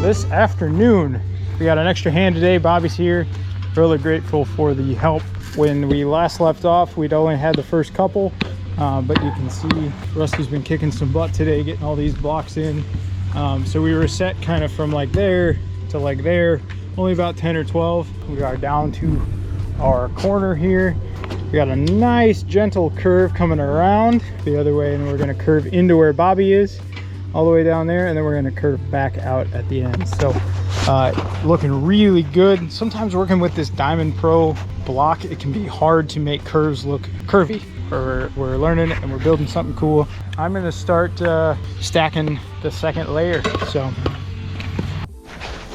This afternoon we got an extra hand today. Bobby's here. Really grateful for the help. When we last left off, we'd only had the first couple, but you can see Rusty's been kicking some butt today, getting all these blocks in. So we were set kind of from like there to like there, only about 10 or 12. We are down to our corner here. We got a nice gentle curve coming around the other way, and we're going to curve into where Bobby is, all the way down there, and then we're going to curve back out at the end. So looking really good. Sometimes working with this Diamond Pro block, it can be hard to make curves look curvy. We're learning it and we're building something cool. I'm going to start stacking the second layer. So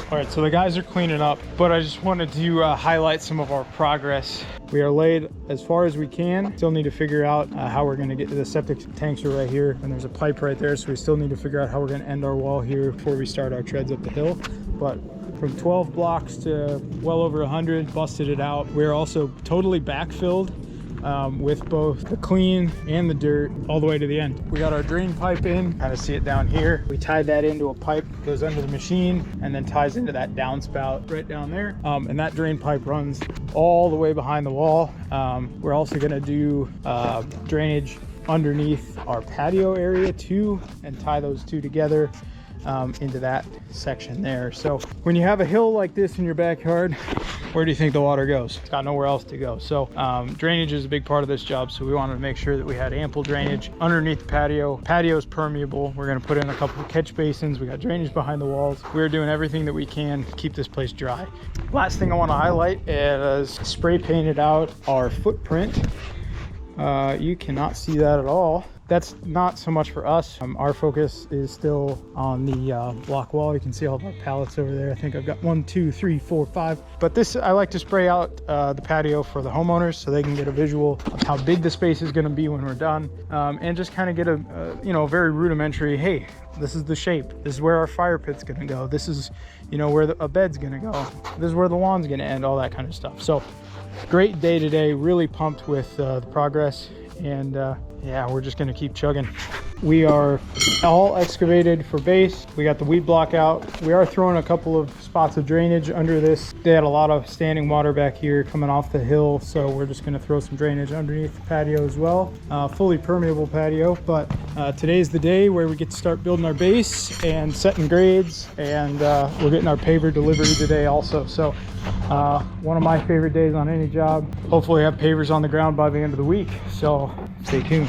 all right, so the guys are cleaning up, but I just wanted to highlight some of our progress. We are laid as far as we can. Still need to figure out how we're going to get to the septic tanks are right here, and there's a pipe right there, so we still need to figure out how we're going to end our wall here before we start our treads up the hill. But from 12 blocks to well over 100, busted it out. We're also totally backfilled with both the clean and the dirt all the way to the end. We got our drain pipe in, kind of see it down here. We tied that into a pipe that goes under the machine and then ties into that downspout right down there. And that drain pipe runs all the way behind the wall. We're also gonna do drainage underneath our patio area too, and tie those two together into that section there. So when you have a hill like this in your backyard, where do you think the water goes? It's got nowhere else to go. So drainage is a big part of this job, so we wanted to make sure that we had ample drainage underneath the patio. Patio is permeable. We're going to put in a couple of catch basins. We got drainage behind the walls. We're doing everything that we can to keep this place dry. Last thing I want to highlight is spray painted out our footprint. You cannot see that at all. That's not so much for us. Our focus is still on the block wall. You can see all of our pallets over there. I think I've got 1, 2, 3, 4, 5. But this, I like to spray out the patio for the homeowners so they can get a visual of how big the space is going to be when we're done, and just kind of get a very rudimentary, hey, this is the shape. This is where our fire pit's going to go. This is, where a bed's going to go. This is where the lawn's going to end, all that kind of stuff. So great day today. Really pumped with the progress. And yeah, we're just gonna keep chugging. We are all excavated for base. We got the weed block out. We are throwing a couple of spots of drainage under this. They had a lot of standing water back here coming off the hill, so we're just gonna throw some drainage underneath the patio as well. Fully permeable patio, but today's the day where we get to start building our base and setting grades, and we're getting our paver delivery today also. So one of my favorite days on any job. Hopefully have pavers on the ground by the end of the week, so stay tuned.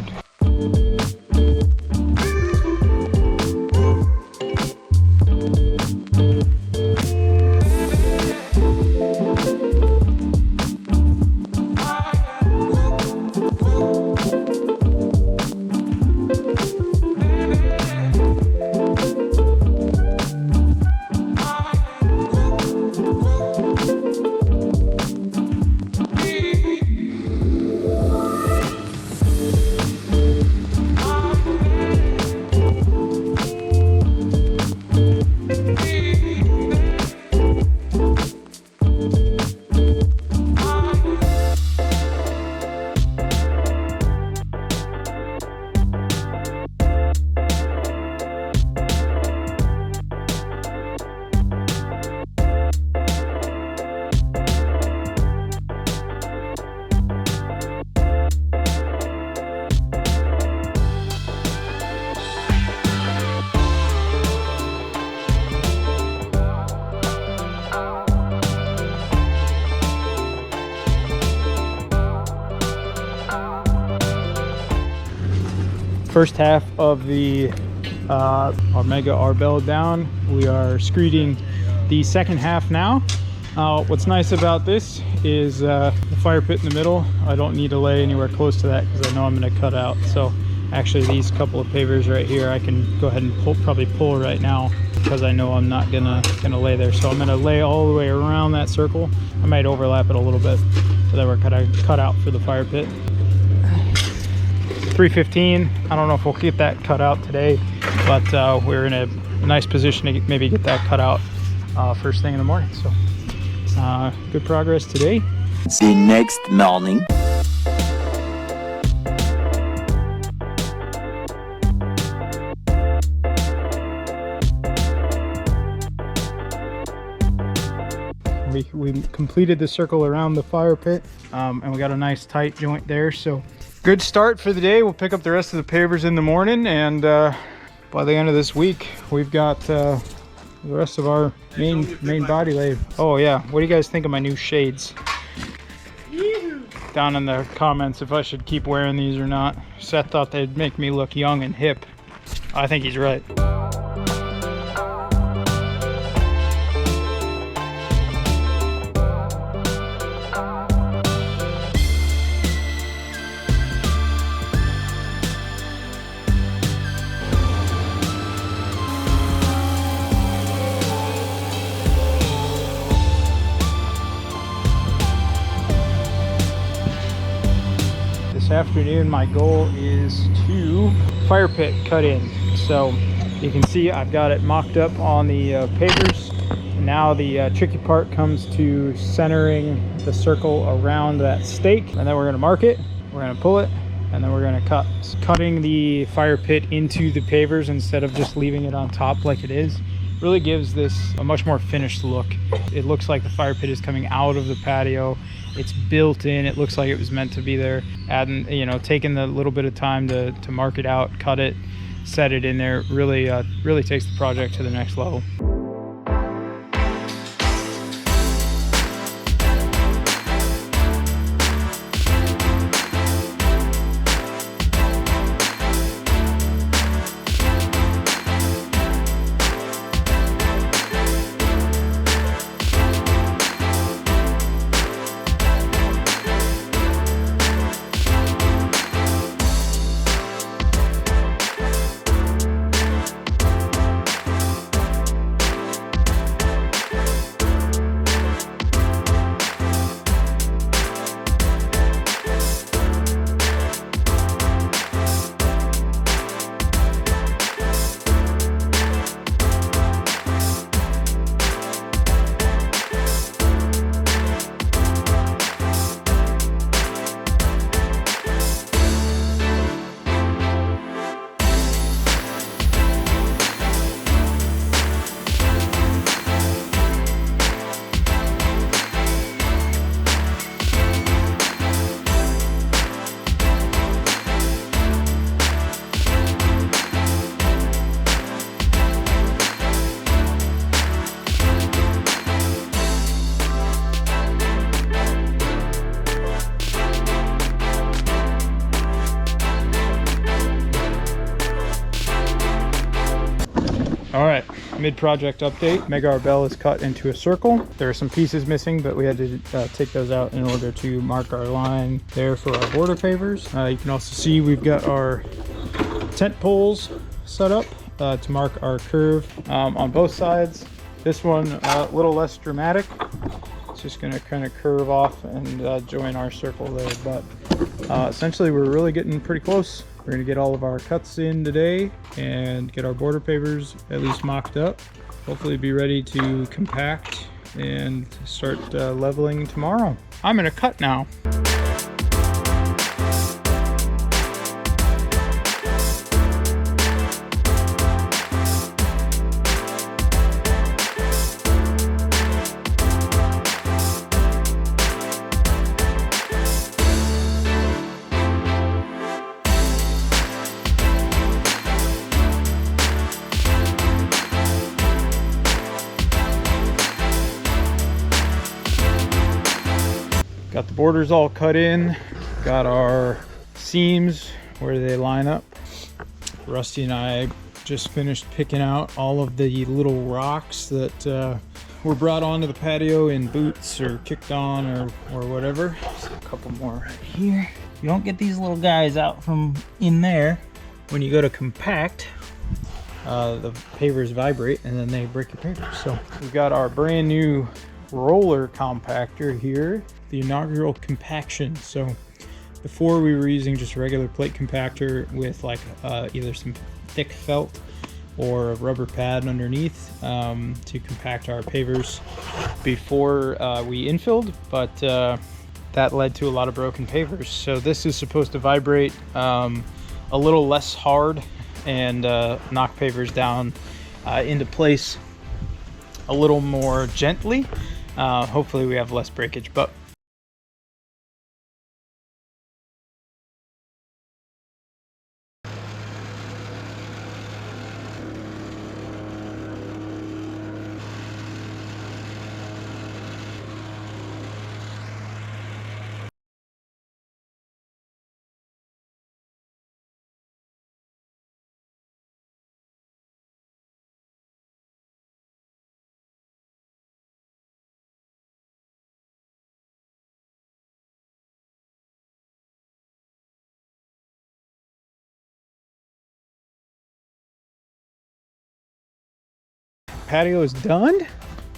First half of the our mega arbel down. We are screeding the second half now. What's nice about this is the fire pit in the middle. I don't need to lay anywhere close to that because I know I'm going to cut out. So actually these couple of pavers right here, I can go ahead and probably pull right now because I know I'm not gonna lay there. So I'm gonna lay all the way around that circle. I might overlap it a little bit so that we're cut out for the fire pit. 315. I don't know if we'll get that cut out today, but we're in a nice position to maybe get that cut out first thing in the morning. So good progress today. The next morning. We completed the circle around the fire pit, and we got a nice tight joint there. So good start for the day. We'll pick up the rest of the pavers in the morning, and by the end of this week, we've got the rest of our main body laid. Oh yeah, what do you guys think of my new shades? Down in the comments if I should keep wearing these or not. Seth thought they'd make me look young and hip. I think he's right. This afternoon my goal is to fire pit cut in. So you can see I've got it mocked up on the pavers. Now the tricky part comes to centering the circle around that stake, and then we're going to mark it, we're going to pull it, and then we're going to cut. Cutting the fire pit into the pavers instead of just leaving it on top like it is really gives this a much more finished look. It looks like the fire pit is coming out of the patio. It's built in. It looks like it was meant to be there. Adding, you know, taking the little bit of time to mark it out, cut it, set it in there really takes the project to the next level. All right, mid-project update. Mega Arbel is cut into a circle. There are some pieces missing, but we had to take those out in order to mark our line there for our border pavers. You can also see we've got our tent poles set up to mark our curve on both sides. This one a little less dramatic. It's just gonna kind of curve off and join our circle there. But essentially we're really getting pretty close. We're gonna get all of our cuts in today and get our border pavers at least mocked up. Hopefully be ready to compact and start leveling tomorrow. I'm gonna cut now. Got the borders all cut in, got our seams where they line up. Rusty and I just finished picking out all of the little rocks that were brought onto the patio in boots or kicked on or whatever. So a couple more right here. You don't get these little guys out from in there. When you go to compact, the pavers vibrate and then they break your pavers. So we've got our brand new roller compactor here, the inaugural compaction. So before we were using just a regular plate compactor with like either some thick felt or a rubber pad underneath to compact our pavers before we infilled, but that led to a lot of broken pavers. So this is supposed to vibrate a little less hard and knock pavers down into place a little more gently. Hopefully we have less breakage, but patio is done.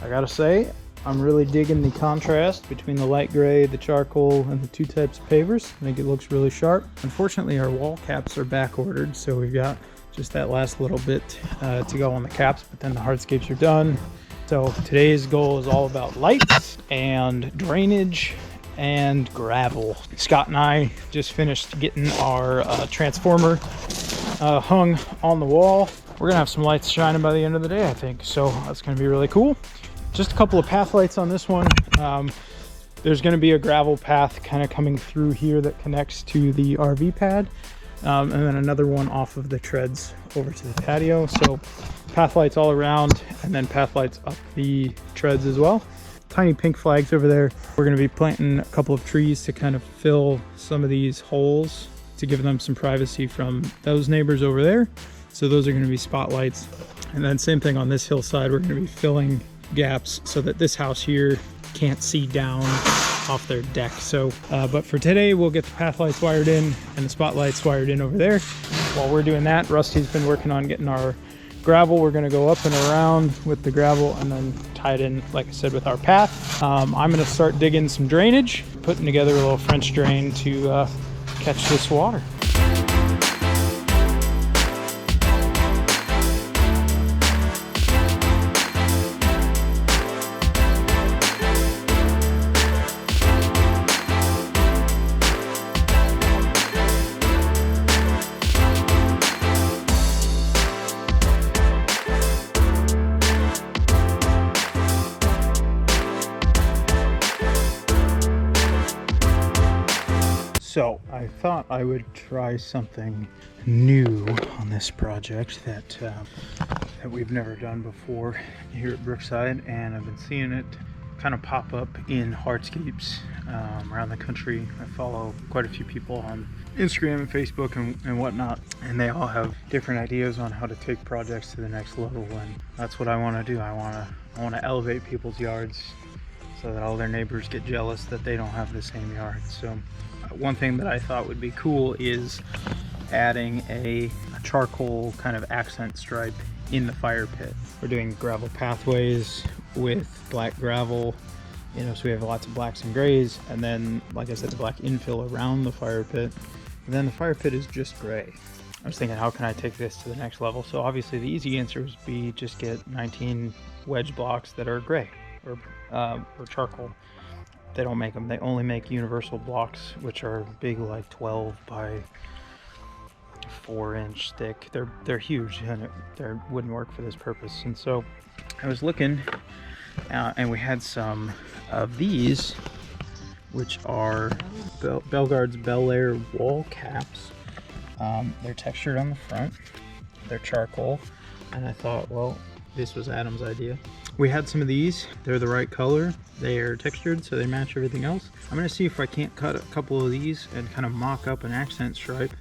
I gotta say, I'm really digging the contrast between the light gray, the charcoal, and the two types of pavers. I think it looks really sharp. Unfortunately, our wall caps are back ordered, so we've got just that last little bit to go on the caps, but then the hardscapes are done. So today's goal is all about lights and drainage and gravel. Scott and I just finished getting our transformer hung on the wall. We're gonna have some lights shining by the end of the day, I think. So that's gonna be really cool. Just a couple of path lights on this one. There's gonna be a gravel path kind of coming through here that connects to the RV pad. And then another one off of the treads over to the patio. So path lights all around and then path lights up the treads as well. Tiny pink flags over there. We're gonna be planting a couple of trees to kind of fill some of these holes to give them some privacy from those neighbors over there. So those are going to be spotlights. And then same thing on this hillside, we're going to be filling gaps so that this house here can't see down off their deck. So, but for today, we'll get the path lights wired in and the spotlights wired in over there. While we're doing that, Rusty's been working on getting our gravel. We're going to go up and around with the gravel and then tie it in, like I said, with our path. I'm going to start digging some drainage, putting together a little French drain to catch this water. So I thought I would try something new on this project that we've never done before here at Brookside, and I've been seeing it kind of pop up in hardscapes around the country. I follow quite a few people on Instagram and Facebook and whatnot, and they all have different ideas on how to take projects to the next level, and that's what I want to do. I want to elevate people's yards so that all their neighbors get jealous that they don't have the same yard. So one thing that I thought would be cool is adding a charcoal kind of accent stripe in the fire pit. We're doing gravel pathways with black gravel, you know, so we have lots of blacks and grays, and then, like I said, the black infill around the fire pit. And then the fire pit is just gray. I was thinking, how can I take this to the next level? So obviously the easy answer would be just get 19 wedge blocks that are gray or charcoal. They don't make them. They only make universal blocks, which are big, like 12 by 4-inch thick. They're huge, and they wouldn't work for this purpose. And so I was looking, and we had some of these, which are Belgard's Bel Air wall caps. They're textured on the front. They're charcoal, and I thought, well, this was Adam's idea. We had some of these. They're the right color. They are textured, so they match everything else. I'm gonna see if I can't cut a couple of these and kind of mock up an accent stripe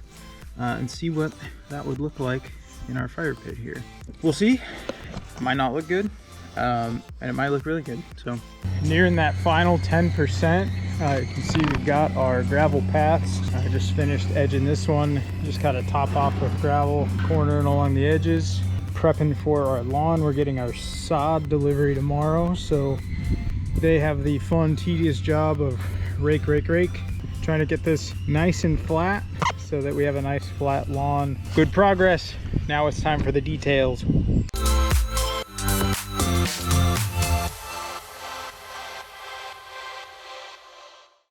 and see what that would look like in our fire pit here. We'll see. It might not look good, and it might look really good. So nearing that final 10%, you can see we've got our gravel paths. I just finished edging this one. Just got to top off with gravel, cornering along the edges. Prepping for our lawn. We're getting our sod delivery tomorrow, so they have the fun, tedious job of rake, trying to get this nice and flat so that we have a nice flat lawn. Good progress. Now it's time for the details.